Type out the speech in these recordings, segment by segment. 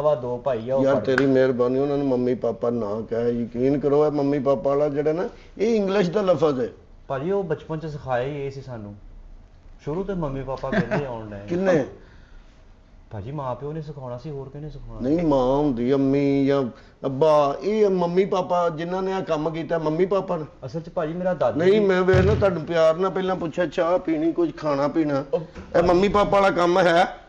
ਵਾ, ਦੋ ਭਾਈ ਆ। ਯਾਰ ਤੇਰੀ ਮਿਹਰਬਾਨੀ, ਉਹਨਾਂ ਨੂੰ ਮੰਮੀ ਪਾਪਾ ਨਾ ਕਹਿ, ਯਕੀਨ ਕਰੋ ਇਹ ਮੰਮੀ ਪਾਪਾ ਵਾਲਾ ਜਿਹੜਾ ਨਾ, ਇਹ ਇੰਗਲਿਸ਼ ਦਾ ਲਫ਼ਜ਼ ਹੈ ਭਾਜੀ। ਉਹ ਬਚਪਨ ਚ ਸਿਖਾਇਆ ਹੀ ਇਹ ਸੀ ਸਾਨੂੰ, ਸ਼ੁਰੂ ਤੋਂ ਮੰਮੀ ਪਾਪਾ ਕਹਿੰਦੇ ਆਉਣ ਡਏ। ਕਿੰਨੇ ਭਾਜੀ ਮਾਂ ਪਿਓ ਨੇ ਸਿਖਾਉਣਾ ਸੀ, ਹੋਰ ਕਿਹਨੇ ਸਿਖਾਉਣਾ? ਨਹੀਂ, ਮਾਂ ਹੁੰਦੀ ਅੰਮੀ ਜਾਂ ਅੱਬਾ, ਇਹ ਮੰਮੀ ਪਾਪਾ ਜਿਨ੍ਹਾਂ ਨੇ ਆ ਕੰਮ ਕੀਤਾ ਮੰਮੀ ਪਾਪਾ ਨੇ। ਅਸਲ ਚ ਭਾਜੀ ਮੇਰਾ ਦਾਦੀ ਨਹੀਂ, ਮੈਂ ਵੇਖ ਨਾ ਤੁਹਾਨੂੰ ਪਿਆਰ ਨਾਲ ਪਹਿਲਾਂ ਪੁੱਛਿਆ ਚਾਹ ਪੀਣੀ, ਕੁਝ ਖਾਣਾ ਪੀਣਾ, ਇਹ ਮੰਮੀ ਪਾਪਾ ਵਾਲਾ ਕੰਮ ਹੈ?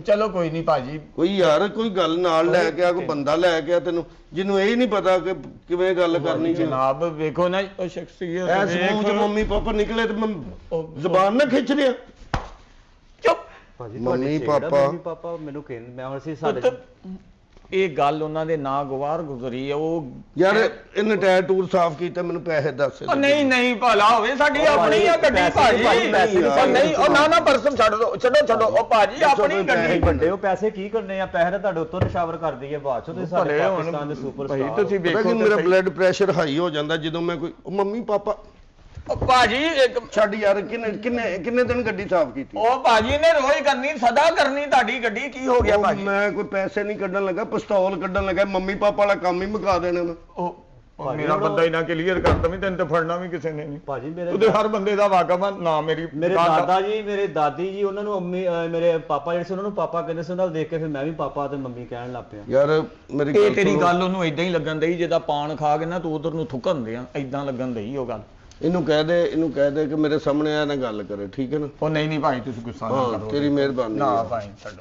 ਚਲੋ ਕੋਈ ਨਹੀਂ ਭਾਜੀ। ਕੋਈ ਯਾਰ ਕੋਈ ਗੱਲ ਨਾਲ ਲੈ ਕੇ ਆ, ਕੋਈ ਬੰਦਾ ਲੈ ਕੇ ਆ ਤੈਨੂੰ, ਜਿਹਨੂੰ ਇਹ ਨਹੀਂ ਪਤਾ ਕਿ ਕਿਵੇਂ ਗੱਲ ਕਰਨੀ। ਜਨਾਬ ਵੇਖੋ ਨਾ ਉਹ ਸ਼ਖਸੀਅਤ, ਐਸ ਮੂੰਹ ਚ ਮੰਮੀ ਪਾਪਾ ਨਿਕਲੇ ਤੇ ਮੈਂ ਜ਼ਬਾਨ ਨਾ ਖਿੱਚ ਰਿਹਾ। ਚੁੱਪ ਭਾਜੀ। ਮੰਮੀ ਪਾਪਾ ਮੰਮੀ ਪਾਪਾ ਮੈਨੂੰ ਕਹਿੰਦੇ, ਮੈਂ ਹੁਣ ਸੀ ਸਾਡੇ ਇਹ ਗੱਲ ਉਹਨਾਂ ਦੇ ਨਾਂ ਗਵਾਰ ਗੁਜ਼ਰੀ ਹੈ। ਉਹ ਯਾਰ ਇਹਨੇ ਟਾਇਰ ਟੂਰ ਸਾਫ਼ ਕੀਤਾ, ਮੈਨੂੰ ਪੈਸੇ ਦੱਸ। ਨਹੀਂ ਨਹੀਂ ਭਲਾ ਹੋਵੇ, ਸਾਡੀ ਆਪਣੀ ਆ ਗੱਡੀ ਭਾਜੀ। ਨਹੀਂ ਉਹ ਨਾ ਪਰਸਮ ਛੱਡ ਦੋ, ਛੱਡੋ ਉਹ ਭਾਜੀ ਆਪਣੀ ਗੱਡੀ। ਵੱਡੇ ਉਹ ਪੈਸੇ ਕੀ ਕਰਨੇ ਆ? ਪੈਸੇ ਤਾਂ ਤੁਹਾਡੇ ਉੱਤੋਂ ਨਿਸ਼ਾਵਰ ਕਰ ਦਈਏ ਬਾਅਦ ਚੋਂ। ਤੁਸੀਂ ਸਾਡੇ ਪਾਕਿਸਤਾਨ ਦੇ ਸੁਪਰਸਟਾਰ। ਤੁਸੀਂ ਵੇਖੋ ਕਿ ਮੇਰਾ ਬਲੱਡ ਪ੍ਰੈਸ਼ਰ ਹਾਈ ਹੋ ਜਾਂਦਾ ਜਦੋਂ ਮੈਂ ਕੋਈ ਮੰਮੀ ਪਾਪਾ। ਉਹ ਭਾਜੀ ਇੱਕ ਛੱਡ ਯਾਰ, ਕਿੰਨੇ ਦਿਨ ਗੱਡੀ ਸਾਫ਼ ਕੀਤੀ? ਉਹ ਭਾਜੀ ਨੇ ਰੋਜ਼ ਕਰਨੀ, ਸਦਾ ਕਰਨੀ ਤੁਹਾਡੀ ਗੱਡੀ। ਕੀ ਹੋ ਗਿਆ ਭਾਜੀ? ਮੈਂ ਕੋਈ ਪੈਸੇ ਨਹੀਂ ਕੱਢਣ ਲੱਗਾ, ਪਿਸਤੌਲ ਕੱਢਣ ਲੱਗਾ। ਮੰਮੀ ਪਾਪਾ ਵਾਲਾ ਕੰਮ ਹੀ ਮੁਕਾ ਦੇਣਾ ਮੈਂ। ਉਹ ਮੇਰਾ ਬੰਦਾ ਹੀ ਨਾ ਕਲੀਅਰ ਕਰ ਦਵੇਂ, ਤੈਨੂੰ ਤੇ ਫੜਨਾ ਵੀ ਕਿਸੇ ਨੇ ਨਹੀਂ ਭਾਜੀ। ਉਹਦੇ ਹਰ ਬੰਦੇ ਦਾ ਵਾਕਫ ਆ ਨਾ। ਮੇਰੇ ਦਾਦਾ ਜੀ, ਮੇਰੇ ਦਾਦੀ ਜੀ, ਉਹਨਾਂ ਨੂੰ ਅੰਮੀ, ਮੇਰੇ ਪਾਪਾ ਜਿਹੜੇ ਸੀ ਉਹਨਾਂ ਨੂੰ ਪਾਪਾ ਕਹਿੰਦੇ ਸੀ। ਉਹਨਾਂ ਨੂੰ ਦੇਖ ਕੇ ਫਿਰ ਮੈਂ ਵੀ ਪਾਪਾ ਤੇ ਮੰਮੀ ਕਹਿਣ ਲੱਗ ਪਿਆ। ਯਾਰ ਮੇਰੀ ਇਹ ਤੇਰੀ ਗੱਲ ਉਹਨੂੰ ਇਦਾਂ ਹੀ ਲੱਗਣ ਦਈ ਜਿੱਦਾਂ ਪਾਨ ਖਾ ਕੇ ਨਾ ਤੂੰ ਉਧਰ ਨੂੰ ਥੁੱਕਣ ਦੇ ਆ, ਇਦਾਂ ਲੱਗਣ ਦਈ ਉਹ ਗੱਲ। ਇਹਨੂੰ ਕਹਿ ਦੇ ਕਿ ਮੇਰੇ ਸਾਹਮਣੇ ਆ ਨਾ ਗੱਲ ਕਰੇ, ਠੀਕ ਹੈ ਨਾ? ਉਹ ਨਹੀਂ ਭਾਈ, ਤੁਸੀਂ ਗੁੱਸਾ ਨਾ ਕਰੋ। ਤੇਰੀ ਮਿਹਰਬਾਨੀ। ਨਾ ਭਾਈ ਛੱਡੋ।